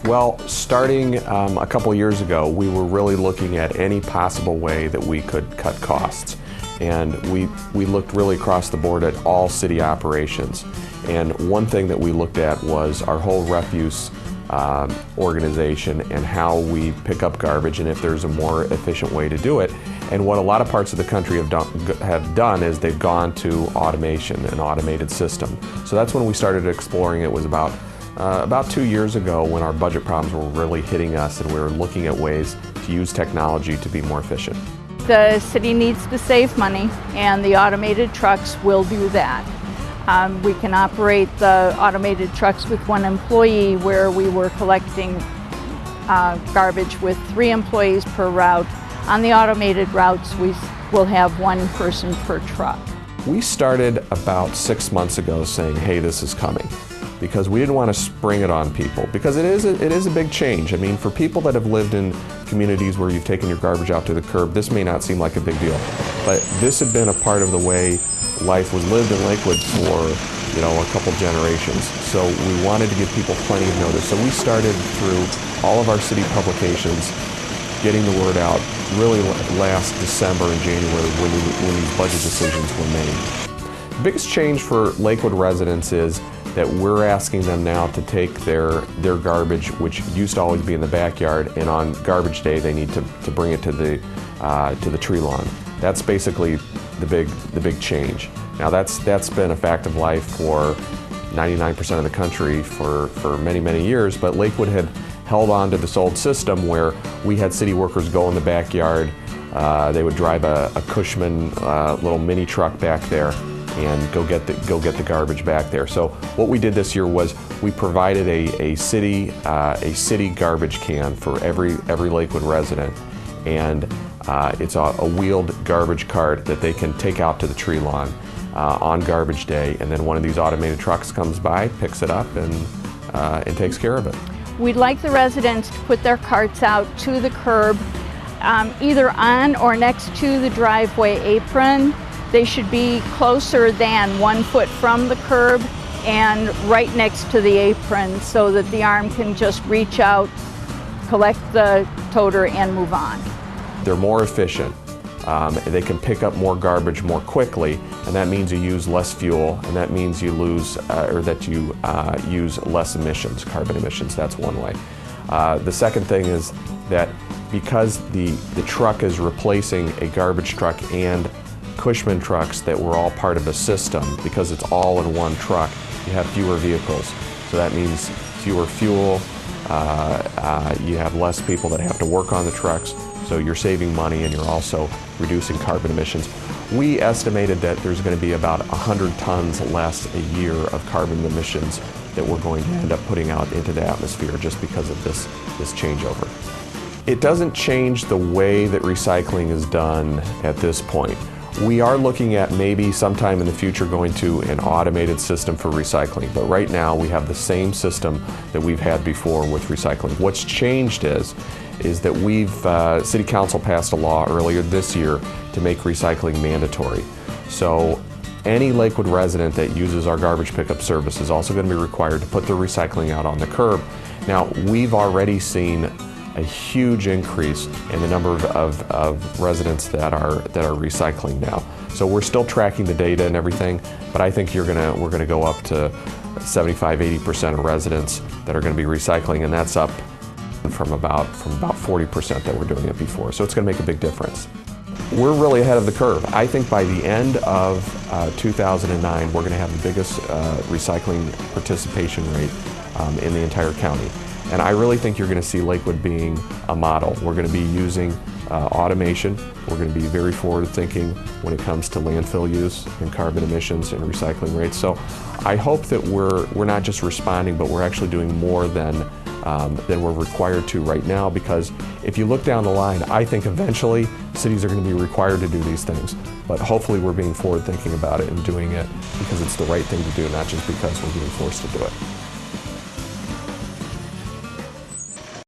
Well, starting a couple years ago, we were really looking at any possible way that we could cut costs. And we looked really across the board at all city operations. And one thing that we looked at was our whole refuse organization and how we pick up garbage and if there's a more efficient way to do it. And what a lot of parts of the country have done is they've gone to automation, an automated system. So that's when we started exploring. It was about 2 years ago when our budget problems were really hitting us and we were looking at ways to use technology to be more efficient. The city needs to save money, and the automated trucks will do that. We can operate the automated trucks with one employee, where we were collecting garbage with 3 employees per route. On the automated routes, we will have 1 person per truck. We started about 6 months ago saying, hey, this is coming, because we didn't want to spring it on people, because it is a big change. I mean, for people that have lived in communities where you've taken your garbage out to the curb, this may not seem like a big deal, but this had been a part of the way life was lived in Lakewood for, a couple generations. So we wanted to give people plenty of notice. So we started through all of our city publications, getting the word out really last December and January when these budget decisions were made. The biggest change for Lakewood residents is that we're asking them now to take their garbage, which used to always be in the backyard, and on garbage day they need to bring it to the tree lawn. That's basically the big change. Now that's been a fact of life for 99% of the country for many, many years, but Lakewood had held on to this old system where we had city workers go in the backyard. They would drive a Cushman little mini truck back there and go get the garbage back there. So what we did this year was we provided a city garbage can for every Lakewood resident, and it's a wheeled garbage cart that they can take out to the tree lawn on garbage day, and then one of these automated trucks comes by, picks it up, and takes care of it. We'd like the residents to put their carts out to the curb, either on or next to the driveway apron. They should be closer than 1 foot from the curb and right next to the apron, so that the arm can just reach out, collect the toter, and move on. They're more efficient. They can pick up more garbage more quickly, and that means you use less fuel, and that means you use less emissions, carbon emissions. That's one way. The second thing is that because the truck is replacing a garbage truck and Cushman trucks that were all part of a system, because it's all in one truck, you have fewer vehicles. So that means fewer fuel, you have less people that have to work on the trucks, so you're saving money and you're also reducing carbon emissions. We estimated that there's going to be about 100 tons less a year of carbon emissions that we're going to end up putting out into the atmosphere just because of this changeover. It doesn't change the way that recycling is done at this point. We are looking at maybe sometime in the future going to an automated system for recycling, but right now we have the same system that we've had before with recycling. What's changed is that City Council passed a law earlier this year to make recycling mandatory. So any Lakewood resident that uses our garbage pickup service is also going to be required to put their recycling out on the curb. Now, we've already seen a huge increase in the number of residents that are recycling now. So we're still tracking the data and everything, but I think we're gonna go up to 75–80% of residents that are going to be recycling, and that's up from about 40% that were doing it before. So it's going to make a big difference. We're really ahead of the curve. I think by the end of 2009, we're going to have the biggest recycling participation rate in the entire county. And I really think you're going to see Lakewood being a model. We're going to be using automation. We're going to be very forward-thinking when it comes to landfill use and carbon emissions and recycling rates. So I hope that we're not just responding, but we're actually doing more than we're required to right now, because if you look down the line, I think eventually cities are going to be required to do these things. But hopefully we're being forward-thinking about it and doing it because it's the right thing to do, not just because we're being forced to do it.